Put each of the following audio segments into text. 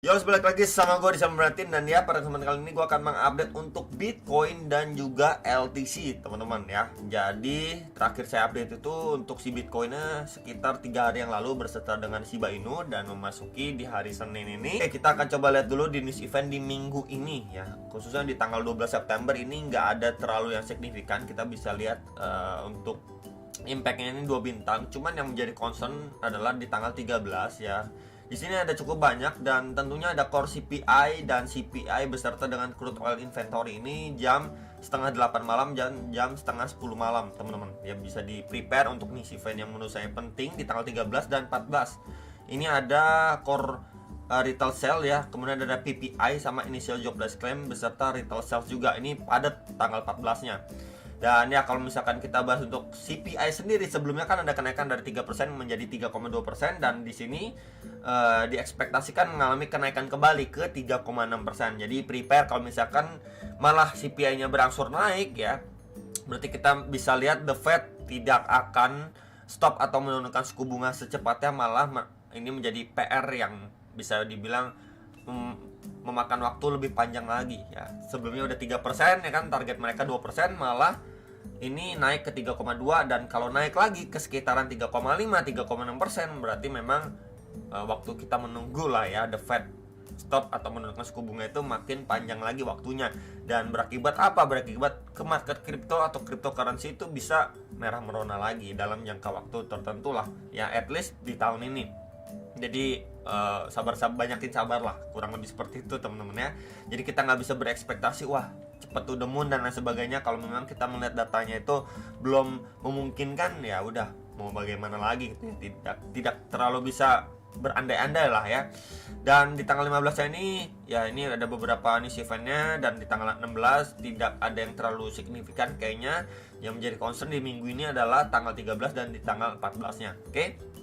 Yo, balik lagi sama gue di Sambratin. Dan ya, pada kesempatan kali ini gue akan mengupdate untuk Bitcoin dan juga LTC, teman-teman ya. Jadi terakhir saya update itu untuk si Bitcoinnya sekitar 3 hari yang lalu berserta dengan Shiba Inu dan memasuki di hari Senin ini. Oke, kita akan coba lihat dulu di news event di minggu ini ya. Khususnya di tanggal 12 September ini nggak ada terlalu yang signifikan. Kita bisa lihat untuk impactnya ini 2 bintang. Cuman yang menjadi concern adalah di tanggal 13 ya. Di sini ada cukup banyak dan tentunya ada core CPI dan CPI beserta dengan crude oil inventory ini jam setengah 8 malam dan jam setengah 10 malam, teman-teman. Ya bisa di prepare untuk ngisi event yang menurut saya penting di tanggal 13 dan 14. Ini ada core retail sale ya, kemudian ada PPI sama initial jobless claim beserta retail sales juga. Ini pada tanggal 14-nya. Dan ya kalau misalkan kita bahas untuk CPI sendiri, sebelumnya kan ada kenaikan dari 3% menjadi 3,2% dan di sini diekspektasikan mengalami kenaikan kembali ke 3,6%. Jadi prepare kalau misalkan malah CPI-nya berangsur naik ya, berarti kita bisa lihat the Fed tidak akan stop atau menurunkan suku bunga secepatnya, malah ini menjadi PR yang bisa dibilang memakan waktu lebih panjang lagi ya. Sebelumnya udah 3% ya kan, target mereka 2%, malah ini naik ke 3,2, dan kalau naik lagi ke sekitaran 3,5 3,6%, berarti memang waktu kita menunggu lah ya the Fed stop atau menurunkan suku bunga itu makin panjang lagi waktunya. Dan berakibat apa? Berakibat ke market crypto atau cryptocurrency itu bisa merah merona lagi dalam jangka waktu tertentu lah ya, at least di tahun ini. Jadi sabar-sabar, banyakin sabar lah, kurang lebih seperti itu teman-teman ya. Jadi kita nggak bisa berekspektasi wah cepet to the moon dan lain sebagainya. Kalau memang kita melihat datanya itu belum memungkinkan, ya udah mau bagaimana lagi gitu ya. Tidak terlalu bisa berandai-andai lah ya. Dan di tanggal 15 ini ya, ini ada beberapa news eventnya, dan di tanggal 16 tidak ada yang terlalu signifikan kayaknya. Yang menjadi concern di minggu ini adalah tanggal 13 dan di tanggal 14-nya. Oke?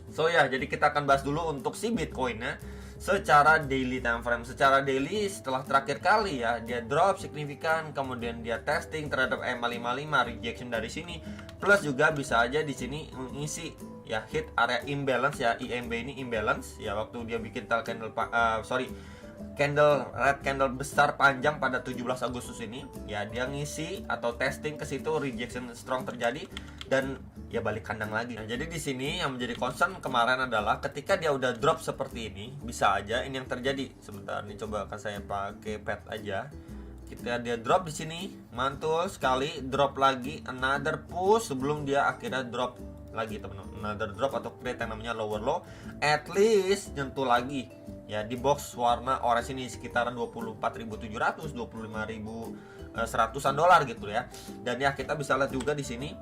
So ya, jadi kita akan bahas dulu untuk si Bitcoin-nya secara daily time frame. Secara daily, setelah terakhir kali ya dia drop signifikan, kemudian dia testing terhadap EMA55, rejection dari sini, plus juga bisa aja di sini mengisi ya hit area imbalance ya, IMB ini imbalance ya, waktu dia bikin candle red candle besar panjang pada 17 Agustus ini ya, dia ngisi atau testing ke situ, rejection strong terjadi dan ya balik kandang lagi. Nah, jadi di sini yang menjadi concern kemarin adalah ketika dia udah drop seperti ini, bisa aja ini yang terjadi. Sebentar nih, coba akan saya pakai pad aja. Dia drop di sini, mantul sekali, drop lagi, another push sebelum dia akhirnya drop lagi teman-teman. Another drop atau create yang namanya lower low, at least nyentuh lagi ya di box warna orange ini sekitaran 24.700, 25.100-an dolar gitu ya. Dan ya kita bisa lihat juga di sini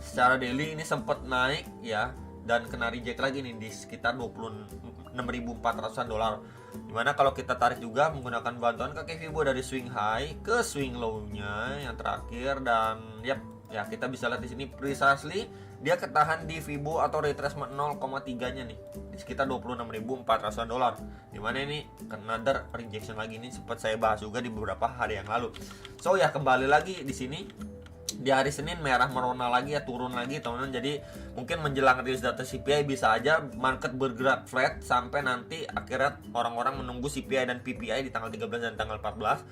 secara daily ini sempat naik ya, dan kena reject lagi nih di sekitar 26.400-an dolar. Dimana kalau kita tarik juga menggunakan bantuan kaki Fibo dari swing high ke swing low-nya yang terakhir, dan ya kita bisa lihat di sini precisely dia ketahan di Fibo atau retracement 0,3-nya nih di sekitar 26.400-an dolar. Dimana ini another rejection lagi, ini sempat saya bahas juga di beberapa hari yang lalu. So ya, kembali lagi di sini di hari Senin merah merona lagi ya, turun lagi teman-teman. Jadi mungkin menjelang rilis data CPI bisa aja market bergerak flat sampai nanti akhirnya orang-orang menunggu CPI dan PPI di tanggal 13 dan tanggal 14,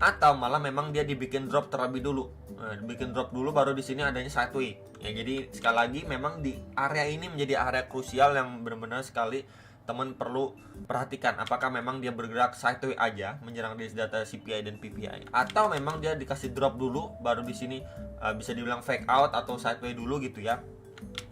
atau malah memang dia dibikin drop terlebih dulu. Nah, dibikin drop dulu baru di sini adanya sideway. Ya jadi sekali lagi memang di area ini menjadi area krusial yang benar-benar sekali teman perlu perhatikan, apakah memang dia bergerak sideways aja menyerang rilis data CPI dan PPI, atau memang dia dikasih drop dulu baru di sini bisa dibilang fake out atau sideways dulu gitu ya.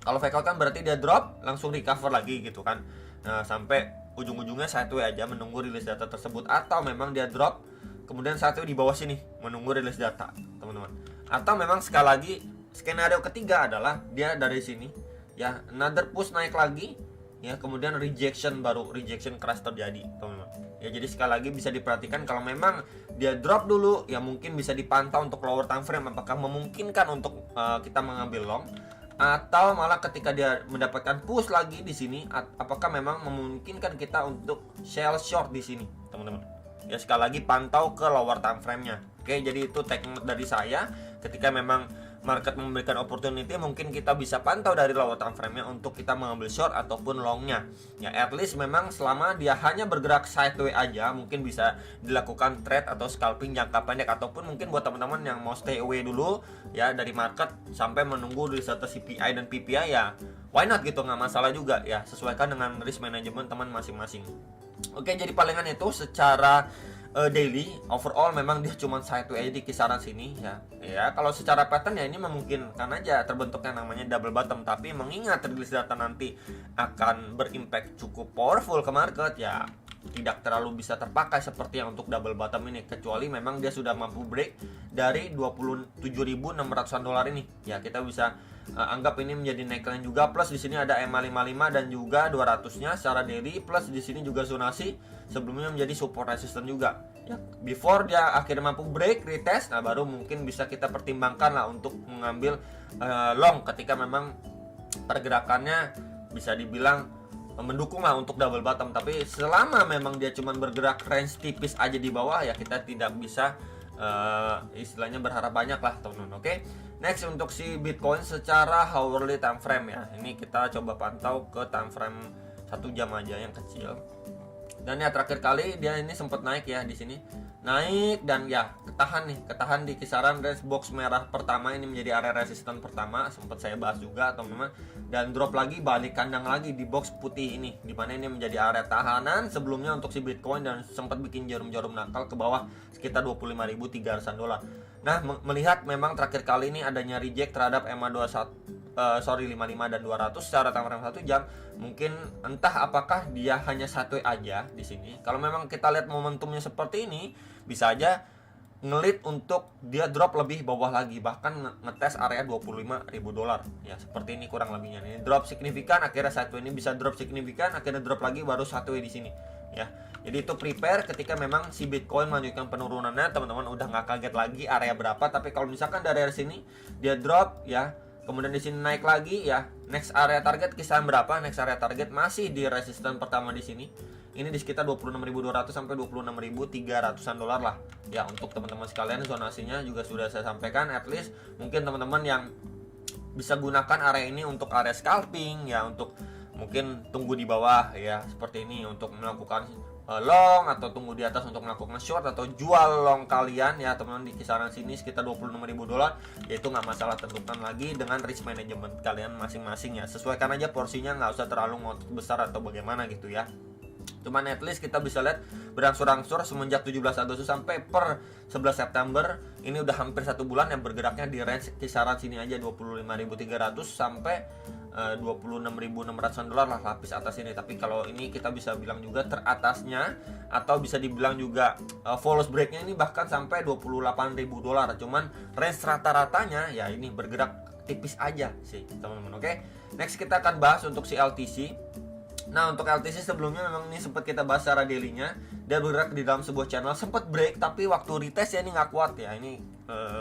Kalau fake out kan berarti dia drop langsung recover lagi gitu kan. Nah, sampai ujung-ujungnya sideways aja menunggu rilis data tersebut, atau memang dia drop kemudian sideways di bawah sini menunggu rilis data, teman-teman. Atau memang sekali lagi skenario ketiga adalah dia dari sini ya another push naik lagi ya, kemudian rejection, baru rejection keras terjadi teman-teman ya. Jadi sekali lagi bisa diperhatikan, kalau memang dia drop dulu ya mungkin bisa dipantau untuk lower time frame apakah memungkinkan untuk kita mengambil long, atau malah ketika dia mendapatkan push lagi di sini apakah memang memungkinkan kita untuk sell short di sini teman-teman ya. Sekali lagi pantau ke lower time frame nya. Oke, jadi itu teknik dari saya ketika memang market memberikan opportunity, mungkin kita bisa pantau dari lower time frame-nya untuk kita mengambil short ataupun long-nya. Ya, at least memang selama dia hanya bergerak sideways aja, mungkin bisa dilakukan trade atau scalping jangka pendek, ataupun mungkin buat teman-teman yang mau stay away dulu ya dari market sampai menunggu di atas CPI dan PPI, ya why not gitu, nggak masalah juga ya, sesuaikan dengan risk management teman masing-masing. Oke, jadi palingan itu secara daily overall memang dia cuma sideways aja di kisaran sini ya. Ya, kalau secara pattern ya ini memungkinkan aja terbentuknya namanya double bottom, tapi mengingat rilis data nanti akan berimpact cukup powerful ke market ya, tidak terlalu bisa terpakai seperti yang untuk double bottom ini, kecuali memang dia sudah mampu break dari 27.600-an dolar ini. Ya, kita bisa anggap ini menjadi neckline juga, plus di sini ada EMA 55 dan juga 200-nya secara daily, plus di sini juga zonasi sebelumnya menjadi support resistance juga. Ya, before dia akhirnya mampu break retest, nah baru mungkin bisa kita pertimbangkan lah untuk mengambil long ketika memang pergerakannya bisa dibilang mendukung lah untuk double bottom. Tapi selama memang dia cuma bergerak range tipis aja di bawah, ya kita tidak bisa istilahnya berharap banyak lah teman-teman. Oke, next untuk si Bitcoin secara hourly time frame ya, ini kita coba pantau ke time frame 1 jam aja yang kecil. Dan ya terakhir kali dia ini sempat naik ya, di sini naik dan ya ketahan di kisaran range box merah pertama, ini menjadi area resisten pertama, sempat saya bahas juga teman-teman, dan drop lagi balik kandang lagi di box putih ini, dimana ini menjadi area tahanan sebelumnya untuk si Bitcoin dan sempat bikin jarum-jarum nakal ke bawah sekitar 25.300-an dolar. Nah, melihat memang terakhir kali ini adanya reject terhadap EMA 55 dan 200 secara time frame 1 jam, mungkin entah apakah dia hanya satu aja di sini. Kalau memang kita lihat momentumnya seperti ini, bisa aja ngelit untuk dia drop lebih bawah lagi, bahkan ngetes area 25.000 dolar ya, seperti ini kurang lebihnya. Ini drop signifikan, akhirnya satu ini bisa drop signifikan, akhirnya drop lagi baru satu di sini ya. Jadi itu prepare ketika memang si Bitcoin melanjutkan penurunannya, teman-teman udah nggak kaget lagi area berapa. Tapi kalau misalkan dari sini dia drop ya, kemudian di sini naik lagi ya, next area target kisaran berapa? Next area target masih di resistance pertama di sini. Ini di sekitar 26.200 sampai 26.300-an dolar lah. Ya, untuk teman-teman sekalian zonasinya juga sudah saya sampaikan, at least mungkin teman-teman yang bisa gunakan area ini untuk area scalping ya, untuk mungkin tunggu di bawah ya, seperti ini untuk melakukan long, atau tunggu di atas untuk melakukan short atau jual long kalian ya teman-teman di kisaran sini sekitar 26.000 dolar, yaitu nggak masalah, tentukan lagi dengan risk management kalian masing-masing ya, sesuaikan aja porsinya, nggak usah terlalu ngotot besar atau bagaimana gitu ya. Cuman at least kita bisa lihat berangsur-angsur semenjak 17 Agustus sampai per 11 September ini udah hampir 1 bulan yang bergeraknya di range kisaran sini aja, 25.300 sampai 26.600-an dolar lah lapis atas ini. Tapi kalau ini kita bisa bilang juga teratasnya, atau bisa dibilang juga false breaknya ini bahkan sampai 28.000 dolar. Cuman range rata-ratanya ya ini bergerak tipis aja sih teman-teman. Oke, next kita akan bahas untuk si LTC. Nah, untuk LTC sebelumnya memang ini sempat kita bahas secara daily-nya. Dia bergerak di dalam sebuah channel, sempat break, tapi waktu retest ya ini nggak kuat ya. Ini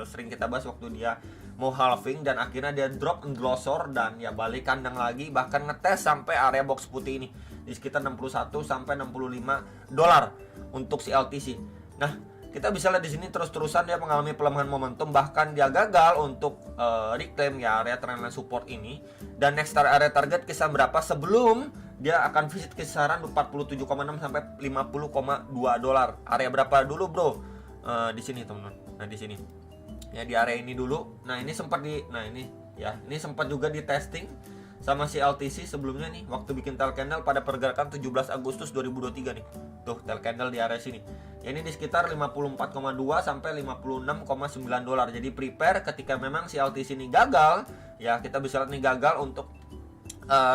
sering kita bahas waktu dia mau halving, dan akhirnya dia drop endorsor dan ya balik kandang lagi, bahkan ngetes sampai area box putih ini di sekitar 61 sampai 65 dolar untuk si LTC. Nah, kita bisa lihat di sini terus-terusan dia mengalami pelemahan momentum, bahkan dia gagal untuk reclaim ya area trendline support ini. Dan next area target kisaran berapa sebelum dia akan visit kisaran 47,6 sampai 50,2 dolar. Area berapa dulu, bro? Di sini, teman-teman. Nah, di sini. Ya, di area ini dulu. Nah, ini sempat ini sempat juga di testing sama si LTC sebelumnya nih, waktu bikin tail candle pada pergerakan 17 Agustus 2023 nih. Tuh, tail candle di area sini. Ya, ini di sekitar 54,2 sampai 56,9 dolar. Jadi prepare ketika memang si LTC ini gagal, ya kita bisa lihat nih gagal untuk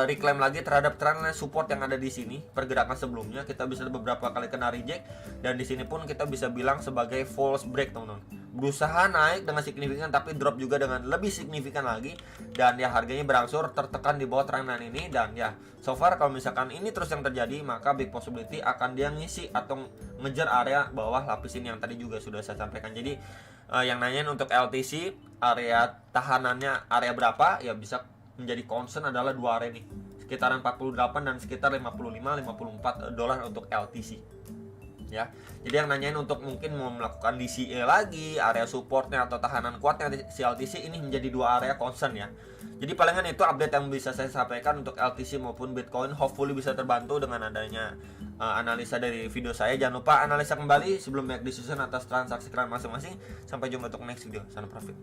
reclaim lagi terhadap trendline support yang ada di sini. Pergerakan sebelumnya kita bisa beberapa kali kena reject, dan di sini pun kita bisa bilang sebagai false break, teman-teman. Berusaha naik dengan signifikan tapi drop juga dengan lebih signifikan lagi, dan ya harganya berangsur tertekan di bawah trendline ini. Dan ya so far kalau misalkan ini terus yang terjadi, maka big possibility akan dia ngisi atau ngejar area bawah lapis ini yang tadi juga sudah saya sampaikan. Jadi yang nanyain untuk LTC area tahanannya area berapa, ya bisa menjadi concern adalah dua area nih, sekitaran 48 dan sekitar 55-54 dolar untuk LTC. ya. Jadi yang nanyain untuk mungkin mau melakukan DCA lagi, area supportnya atau tahanan kuatnya di LTC, ini menjadi dua area concern ya. Jadi palingan itu update yang bisa saya sampaikan untuk LTC maupun Bitcoin. Hopefully bisa terbantu dengan adanya analisa dari video saya. Jangan lupa analisa kembali sebelum make decision atas transaksi kalian masing-masing. Sampai jumpa untuk next video. Sana profit.